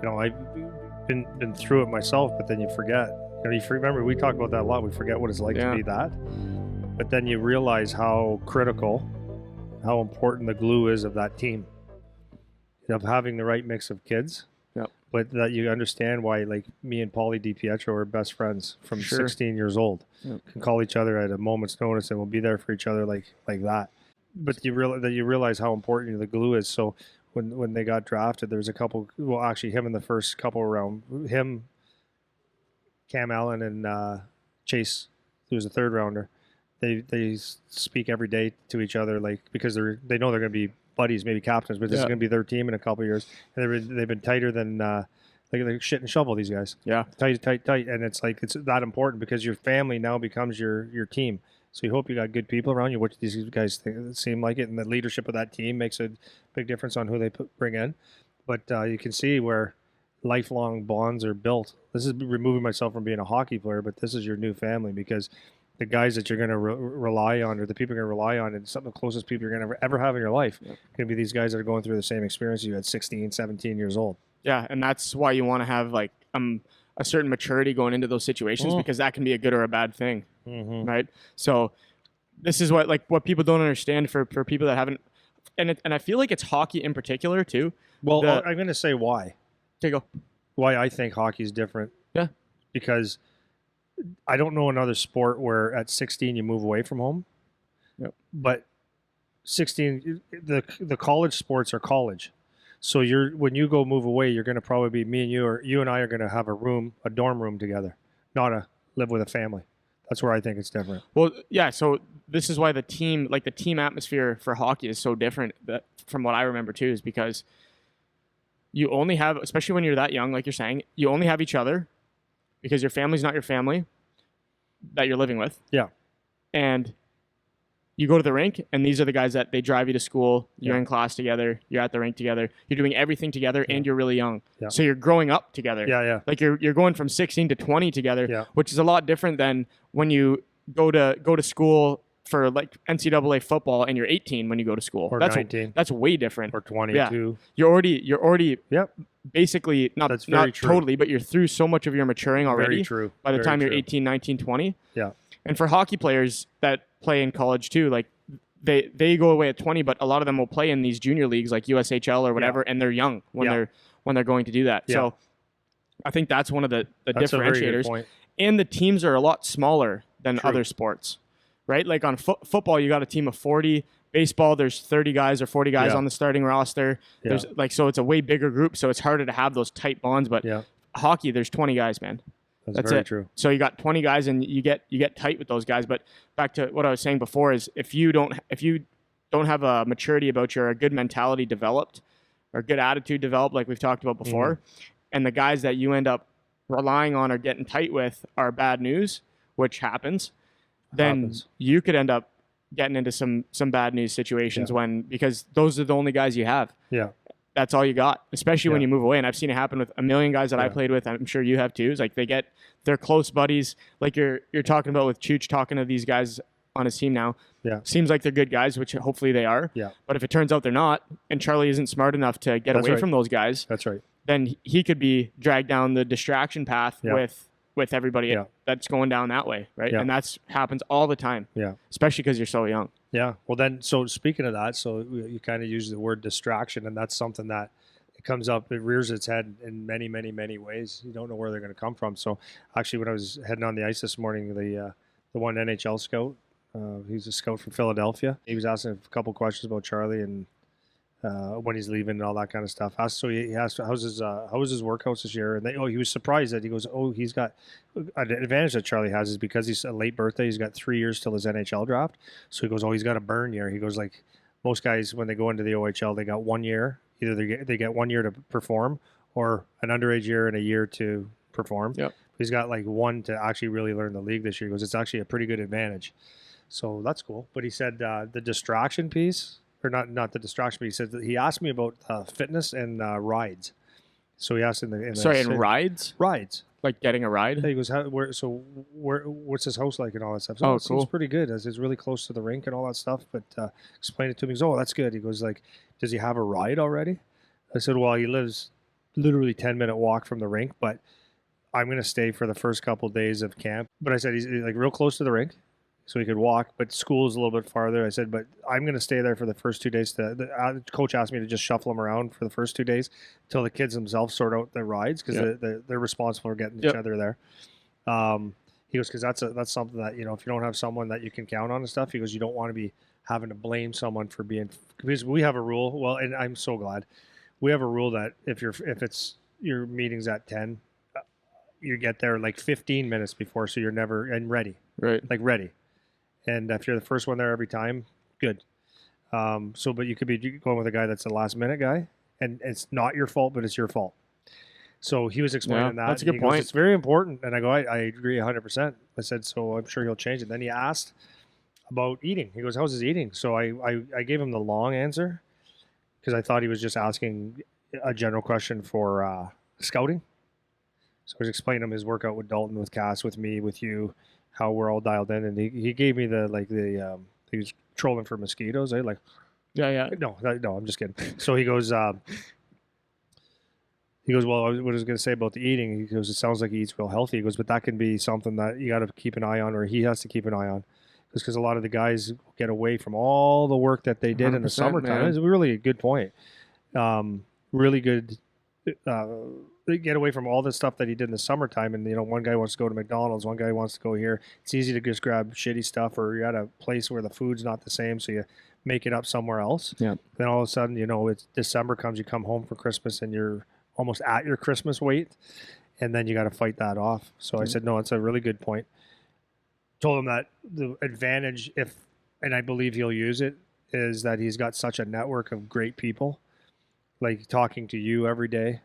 I've been through it myself, but then you forget. You remember we talk about that a lot. We forget what it's like to be that. But then you realize how critical, how important the glue is of that team, of having the right mix of kids. Yep. But that you understand why, like me and Paulie DiPietro are best friends from 16 years old. Yep. Can call each other at a moment's notice and we'll be there for each other like that. But you realize how important the glue is. So when they got drafted, there was a couple. Well, actually, him in the first couple around. Him, Cam Allen, and Chase, who was a third rounder. They speak every day to each other, like, because they know they're going to be buddies, maybe captains, but this is going to be their team in a couple of years. And they've been tighter than like shit and shovel. These guys, tight, and it's like it's that important because your family now becomes your team. So you hope you got good people around you, which these guys seem like it, and the leadership of that team makes a big difference on who they bring in. But you can see where lifelong bonds are built. This is removing myself from being a hockey player, but this is your new family because the guys that you're going to rely on, or the people you're going to rely on, and some of the closest people you're going to ever have in your life, going to be these guys that are going through the same experience you at 16, 17 years old. Yeah, and that's why you want to have like a certain maturity going into those situations because that can be a good or a bad thing, right? So this is what people don't understand for people that haven't, and I feel like it's hockey in particular too. Well, I'm going to say why. Take go. Why I think hockey is different. Yeah. Because I don't know another sport where at 16 you move away from home. Yep. But 16, the college sports are college. So when you go move away, you're going to probably be me and you, or you and I are going to have a dorm room together, not live with a family. That's where I think it's different. Well, yeah. So this is why the team atmosphere for hockey is so different. That from what I remember too, is because you only have, especially when you're that young, like you're saying, you only have each other because your family's not your family that you're living with. Yeah. And you go to the rink, and these are the guys that they drive you to school. You're in class together. You're at the rink together. You're doing everything together, and you're really young. Yeah. So you're growing up together. Yeah. Like you're going from 16 to 20 together, which is a lot different than when you go to school for like NCAA football, and you're 18 when you go to school. Or that's 19. That's way different. Or 22. You're already basically not totally, but you're through so much of your maturing already. Very true. By the Very time true. you're 18, 19, 20. Yeah. And for hockey players that play in college too, like they go away at 20, but a lot of them will play in these junior leagues like USHL or whatever, and they're young when they're going to do that. Yeah. So I think that's one of the That's differentiators. a very good point. And the teams are a lot smaller than other sports, right? Like on football, you got a team of 40. Baseball, there's 30 guys or 40 guys on the starting roster. There's so it's a way bigger group, so it's harder to have those tight bonds. But hockey, there's 20 guys, man. That's very true. So you got 20 guys, and you get tight with those guys. But back to what I was saying before is if you don't have a maturity about a good mentality developed or a good attitude developed, like we've talked about before, and the guys that you end up relying on or getting tight with are bad news, which happens, then you could end up getting into some bad news situations because those are the only guys you have. Yeah. That's all you got, especially when you move away. And I've seen it happen with a million guys that I played with. I'm sure you have too. It's like they're close buddies. Like you're talking about with Chooch talking to these guys on his team now. Yeah. Seems like they're good guys, which hopefully they are. Yeah. But if it turns out they're not, and Charlie isn't smart enough to get away from those guys, that's right. Then he could be dragged down the distraction path with everybody that's going down that way, right? Yeah. And that's happens all the time. Yeah. Especially because you're so young. Yeah. Well, then, so speaking of that, so you kind of use the word distraction, and that's something that it comes up, it rears its head in many, many, many ways. You don't know where they're going to come from. So actually, when I was heading on the ice this morning, the one NHL scout, he's a scout from Philadelphia. He was asking a couple questions about Charlie and when he's leaving and all that kind of stuff. So he asked, how was his workouts this year? And he was surprised that he goes, he's got an advantage that Charlie has is because he's a late birthday. He's got 3 years till his NHL draft. So he goes, he's got a burn year. He goes, like most guys when they go into the OHL, they got 1 year. Either they get 1 year to perform, or an underage year and a year to perform. Yep. He's got like 1 to actually really learn the league this year. He goes, it's actually a pretty good advantage. So that's cool. But he said the distraction piece. Or not the distraction, but he said that he asked me about fitness and rides. So he asked in rides? Rides. Like getting a ride? Yeah, he goes, what's his house like and all that stuff? So, cool. It seems pretty good. It's really close to the rink and all that stuff. But explain it to me. He goes, that's good. He goes, like, does he have a ride already? I said, well, he lives literally 10-minute walk from the rink, but I'm going to stay for the first couple of days of camp. But I said he's like real close to the rink, so he could walk, but school is a little bit farther. I said, but I'm going to stay there for the first 2 days. The coach asked me to just shuffle them around for the first 2 days until the kids themselves sort out their rides, because they're responsible for getting each other there. He goes, because that's something that, you know, if you don't have someone that you can count on and stuff, he goes, you don't want to be having to blame someone for being, because we have a rule. Well, and I'm so glad we have a rule that if it's your meeting's at 10, you get there like 15 minutes before, so you're never ready. Right. Like ready. And if you're the first one there every time, good. But you could be going with a guy that's a last minute guy, and it's not your fault, but it's your fault. So he was explaining that. That's a good point. Goes, it's very important. And I go, I agree 100%. I said, so I'm sure he'll change it. Then he asked about eating. He goes, how's his eating? So I gave him the long answer, because I thought he was just asking a general question for scouting. So I was explaining to him his workout with Dalton, with Cass, with me, with you, how we're all dialed in. And he gave me he was trolling for mosquitoes. No, I'm just kidding. So he goes, well, what I was going to say about the eating, he goes, it sounds like he eats real healthy. He goes, but that can be something that you got to keep an eye on, or he has to keep an eye on. Because a lot of the guys get away from all the work that they did in the summertime. It's really a good point. Really good. Get away from all the stuff that he did in the summertime. And, you know, one guy wants to go to McDonald's, one guy wants to go here. It's easy to just grab shitty stuff, or you're at a place where the food's not the same, so you make it up somewhere else. Yeah. Then all of a sudden, you know, it's December comes, you come home for Christmas, and you're almost at your Christmas weight, and then you got to fight that off. So I said, no, it's a really good point. Told him that the advantage, and I believe he'll use it, is that he's got such a network of great people, like talking to you every day,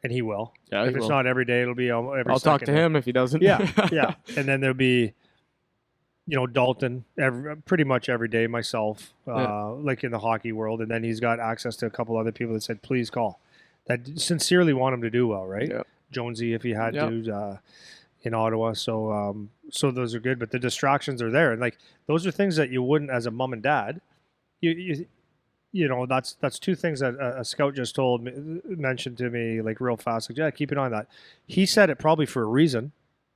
and he will. Yeah, if it's not every day, it'll be every I'll talk to him if he doesn't. Yeah. And then there'll be, you know, Dalton pretty much every day, myself, like in the hockey world, and then he's got access to a couple other people that said, please call, that sincerely want him to do well, right? Yeah. Jonesy, if he had to, in Ottawa. So those are good, but the distractions are there. And like, those are things that you wouldn't, as a mom and dad, you know, that's two things that a scout just mentioned to me, like real fast. Like, yeah, keep an eye on that. He said it probably for a reason.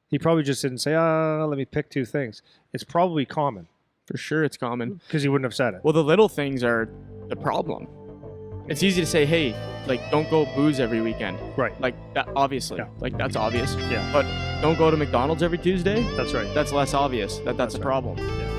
He probably just didn't say, let me pick two things. It's probably common. For sure it's common. Because he wouldn't have said it. Well, the little things are the problem. It's easy to say, hey, like, don't go booze every weekend. Right. Like, that, obviously. Yeah. Like, that's obvious. Yeah. But don't go to McDonald's every Tuesday. That's right. That's less obvious. That's a problem. Yeah.